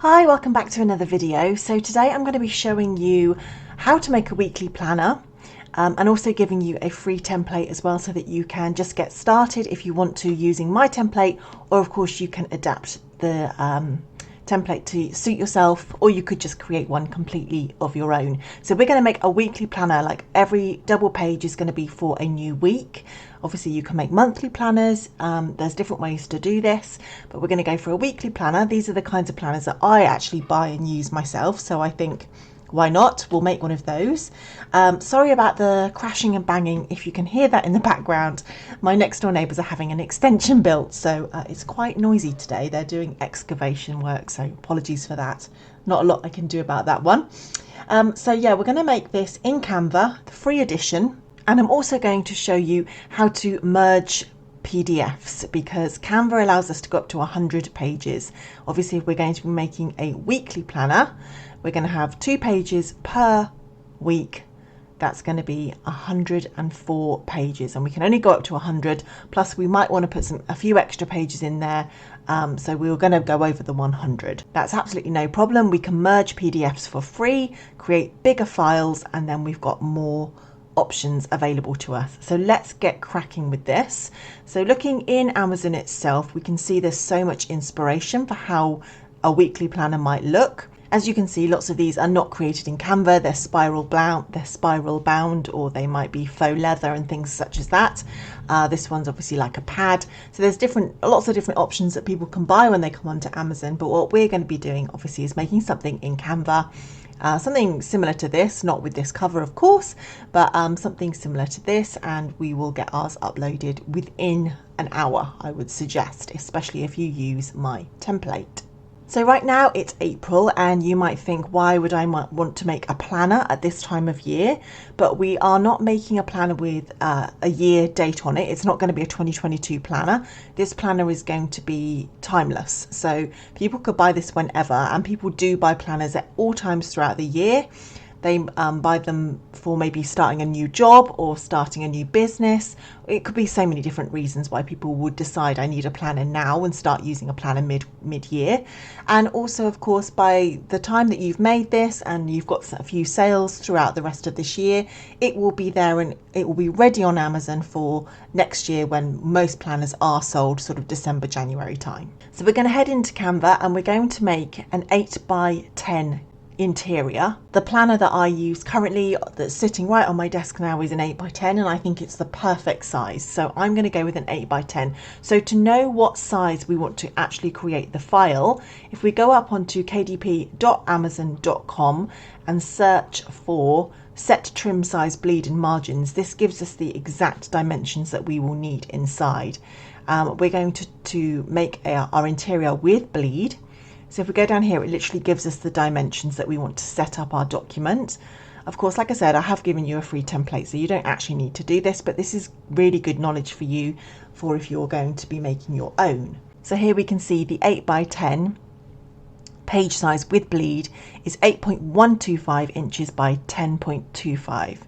Hi, welcome back to another video. So today I'm going to be showing you how to make a weekly planner and also giving you a free template as well so that you can just get started if you want to using my template, or of course you can adapt the template to suit yourself, or you could just create one completely of your own. So we're going to make a weekly planner, like every double page is going to be for a new week. Obviously you can make monthly planners, there's different ways to do this, but we're going to go for a weekly planner. These are the kinds of planners that I actually buy and use myself, so I think why not? We'll make one of those. Sorry about the crashing and banging if you can hear that in the background. My next door neighbours are having an extension built, so it's quite noisy today. They're doing excavation work, so apologies for that. Not a lot I can do about that one. So yeah, we're going to make this in Canva, the free edition, and I'm also going to show you how to merge PDFs, because Canva allows us to go up to 100 pages. Obviously, if we're going to be making a weekly planner, we're going to have 2 pages per week. That's going to be 104 pages, and we can only go up to 100. Plus, we might want to put a few extra pages in there. So we were going to go over the 100. That's absolutely no problem. We can merge PDFs for free, create bigger files, and then we've got more options available to us. So let's get cracking with this. So looking in Amazon itself, we can see there's so much inspiration for how a weekly planner might look. As you can see, lots of these are not created in Canva. They're spiral bound, or they might be faux leather and things such as that. This one's obviously like a pad. So there's lots of different options that people can buy when they come onto Amazon. But what we're going to be doing, obviously, is making something in Canva. Something similar to this, not with this cover of course, but something similar to this, and we will get ours uploaded within an hour, I would suggest, especially if you use my template. So right now it's April, and you might think, why would I want to make a planner at this time of year? But we are not making a planner with a year date on it. It's not going to be a 2022 planner. This planner is going to be timeless. So people could buy this whenever, and people do buy planners at all times throughout the year. They buy them for maybe starting a new job or starting a new business. It could be so many different reasons why people would decide I need a planner now and start using a planner mid-year. And also, of course, by the time that you've made this and you've got a few sales throughout the rest of this year, it will be there and it will be ready on Amazon for next year, when most planners are sold sort of December, January time. So we're going to head into Canva and we're going to make an 8x10 interior. The planner that I use currently, that's sitting right on my desk now, is an 8x10, and I think it's the perfect size. So I'm going to go with an 8x10. So to know what size we want to actually create the file, if we go up onto kdp.amazon.com and search for set trim size bleed and margins, this gives us the exact dimensions that we will need inside. We're going to make our interior with bleed. So if we go down here, it literally gives us the dimensions that we want to set up our document. Of course, like I said, I have given you a free template, so you don't actually need to do this, but this is really good knowledge for you for if you're going to be making your own. So here we can see the 8x10 page size with bleed is 8.125 inches by 10.25.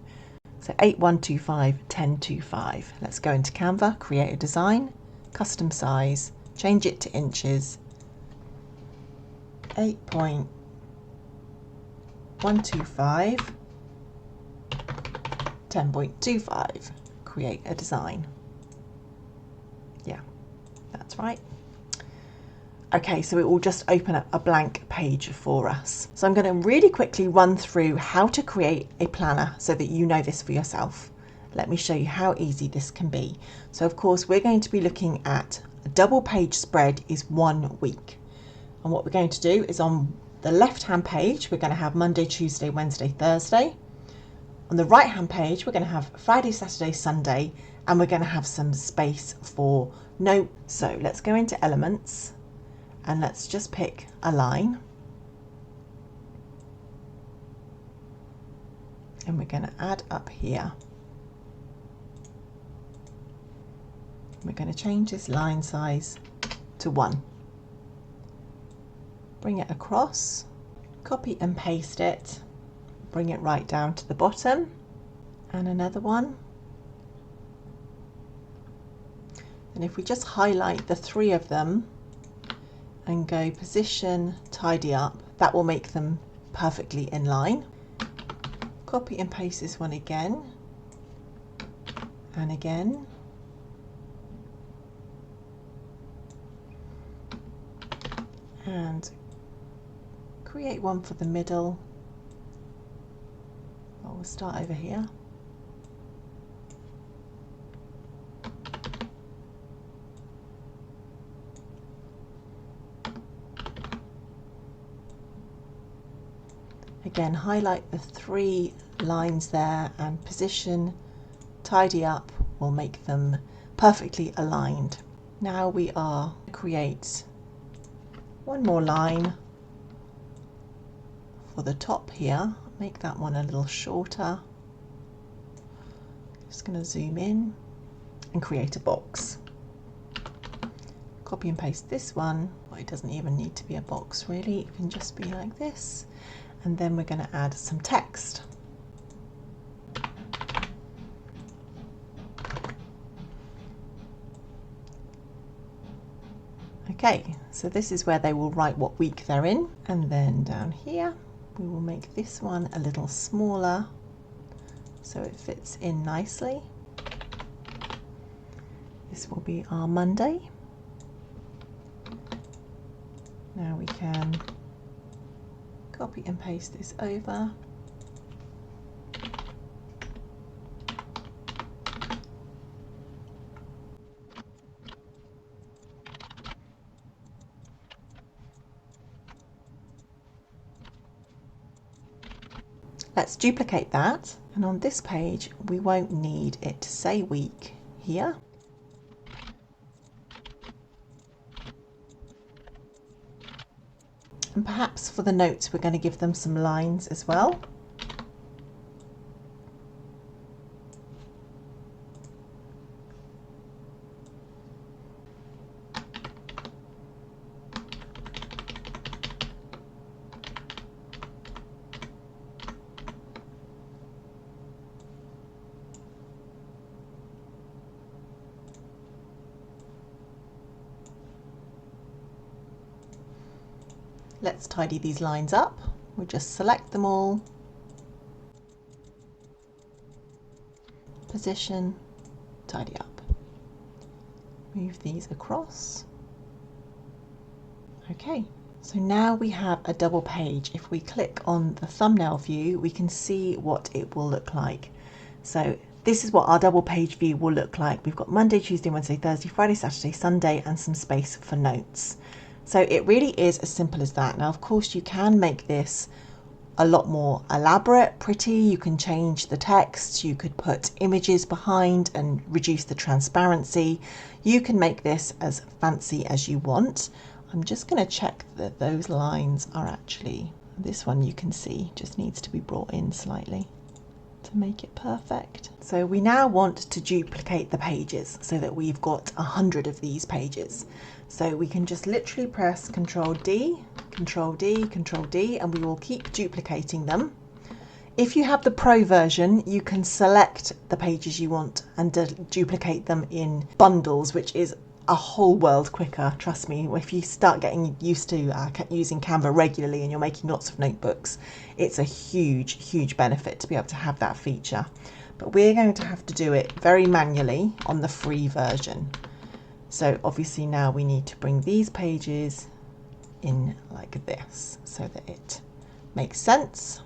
So 8125, 1025. Let's go into Canva, create a design, custom size, change it to inches. 8.125, 10.25, create a design. Yeah, that's right. Okay, so it will just open up a blank page for us. So I'm going to really quickly run through how to create a planner so that you know this for yourself. Let me show you how easy this can be. So of course, we're going to be looking at a double page spread is 1 week. And what we're going to do is on the left hand page, we're going to have Monday, Tuesday, Wednesday, Thursday. On the right hand page, we're going to have Friday, Saturday, Sunday, and we're going to have some space for note. So let's go into elements and let's just pick a line. And we're going to add up here. We're going to change this line size to 1. Bring it across, copy and paste it, bring it right down to the bottom, and another one. And if we just highlight the 3 of them and go position, tidy up. That will make them perfectly in line. Copy and paste this one again and again. And create one for the middle. Well, we'll start over here. Again, highlight the 3 lines there and position, tidy up will make them perfectly aligned. Now we are to create one more line for the top here. Make that one a little shorter. Just going to zoom in and create a box. Copy and paste this one. Well, it doesn't even need to be a box really, it can just be like this. And then we're going to add some text. Okay, so this is where they will write what week they're in. And then down here, we will make this one a little smaller so it fits in nicely. This will be our Monday. Now we can copy and paste this over. Let's duplicate that, and on this page we won't need it to say week here. And perhaps for the notes we're going to give them some lines as well. Let's tidy these lines up. We'll just select them all, position, tidy up. Move these across. Okay, so now we have a double page. If we click on the thumbnail view, we can see what it will look like. So this is what our double page view will look like. We've got Monday, Tuesday, Wednesday, Thursday, Friday, Saturday, Sunday, and some space for notes. So it really is as simple as that. Now, of course, you can make this a lot more elaborate, pretty. You can change the text. You could put images behind and reduce the transparency. You can make this as fancy as you want. I'm just going to check that those lines are actually, this one you can see just needs to be brought in slightly to make it perfect. So we now want to duplicate the pages so that we've got 100 of these pages. So we can just literally press Control D, Control D, Control D, and we will keep duplicating them. If you have the Pro version, you can select the pages you want and duplicate them in bundles, which is a whole world quicker. Trust me, if you start getting used to using Canva regularly and you're making lots of notebooks, it's a huge benefit to be able to have that feature. But we're going to have to do it very manually on the free version. So obviously now we need to bring these pages in like this so that it makes sense.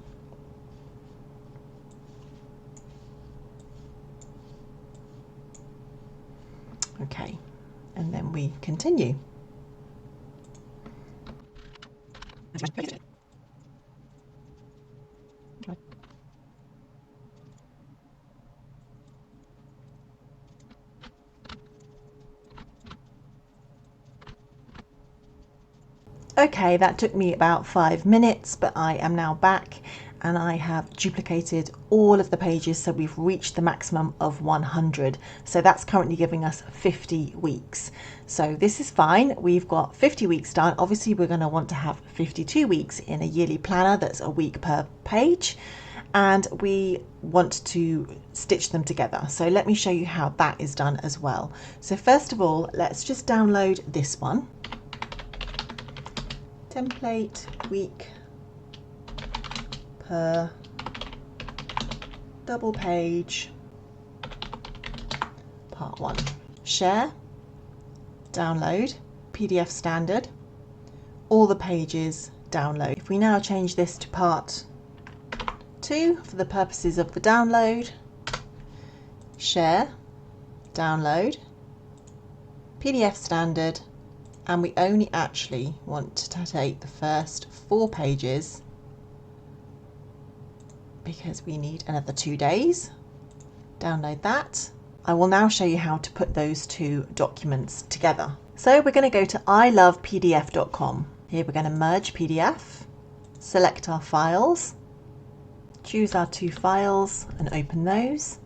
Okay. And then we continue. Okay, that took me about 5 minutes, but I am now back and I have duplicated all of the pages, so we've reached the maximum of 100. So that's currently giving us 50 weeks. So this is fine. We've got 50 weeks done. Obviously, we're going to want to have 52 weeks in a yearly planner. That's a week per page. And we want to stitch them together. So let me show you how that is done as well. So first of all, let's just download this one. template week per double page part 1. Share, download, PDF standard, all the pages download. If we now change this to part 2 for the purposes of the download, share, download, PDF standard, and we only actually want to take the first 4 pages because we need another 2 days. Download that. I will now show you how to put those 2 documents together. So we're going to go to ilovepdf.com. Here we're going to merge PDF, select our files, choose our 2 files and open those.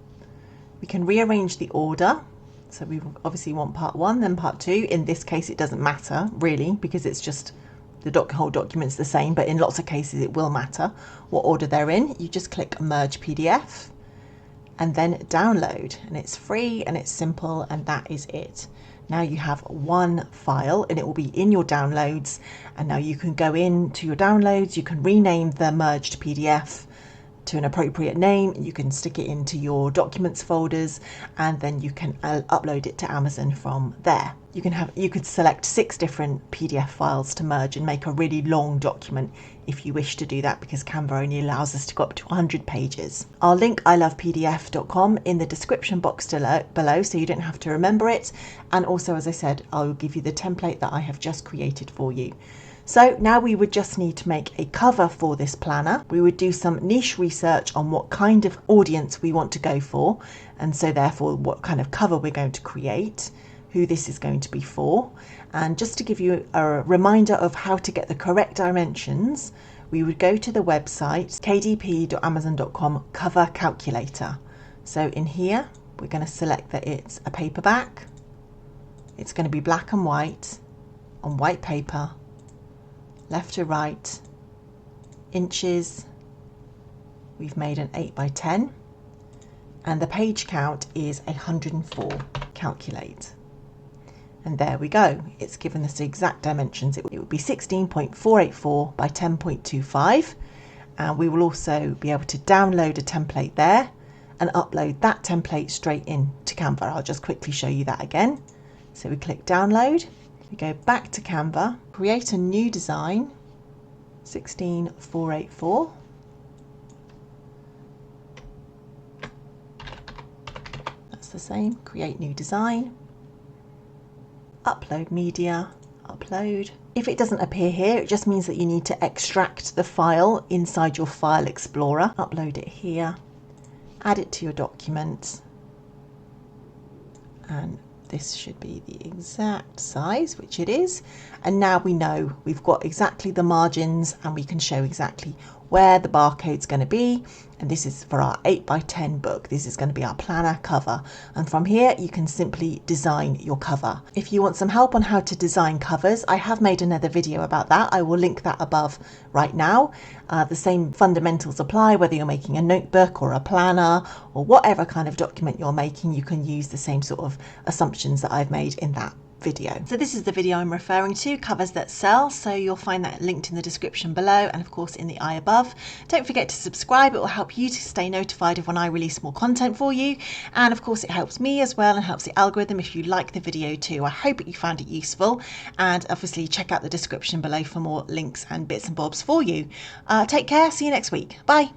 We can rearrange the order. So we obviously want part 1, then part 2. In this case, it doesn't matter really because it's just the whole document's the same, but in lots of cases it will matter what order they're in. You just click merge PDF and then download, and it's free and it's simple, and that is it. Now you have 1 file and it will be in your downloads, and now you can go into your downloads, you can rename the merged PDF to an appropriate name, you can stick it into your documents folders, and then you can upload it to Amazon from there. You could select 6 different PDF files to merge and make a really long document if you wish to do that, because Canva only allows us to go up to 100 pages. I'll link ilovepdf.com in the description box below so you don't have to remember it, and also, as I said, I'll give you the template that I have just created for you. So now we would just need to make a cover for this planner. We would do some niche research on what kind of audience we want to go for, and so therefore what kind of cover we're going to create, who this is going to be for. And just to give you a reminder of how to get the correct dimensions, we would go to the website kdp.amazon.com cover calculator. So in here we're going to select that it's a paperback, it's going to be black and white on white paper, left to right, inches, we've made an 8 by 10, and the page count is 104. Calculate. And there we go. It's given us the exact dimensions. It would be 16.484 by 10.25. And we will also be able to download a template there and upload that template straight into Canva. I'll just quickly show you that again. So we click download. We go back to Canva, create a new design, 16484. That's the same, create new design, upload media, upload. If it doesn't appear here, it just means that you need to extract the file inside your File Explorer. Upload it here, add it to your document, and this should be the exact size, which it is. And now we know we've got exactly the margins, and we can show exactly where the barcode's going to be. And this is for our 8 by 10 book. This is going to be our planner cover. And from here, you can simply design your cover. If you want some help on how to design covers, I have made another video about that. I will link that above right now. The same fundamentals apply, whether you're making a notebook or a planner or whatever kind of document you're making, you can use the same sort of assumptions that I've made in that video. So this is the video I'm referring to, covers that sell. So you'll find that linked in the description below, and of course in the eye above. Don't forget to subscribe. It will help you to stay notified of when I release more content for you. And of course it helps me as well and helps the algorithm if you like the video too. I hope that you found it useful, and obviously check out the description below for more links and bits and bobs for you. Take care. See you next week. Bye.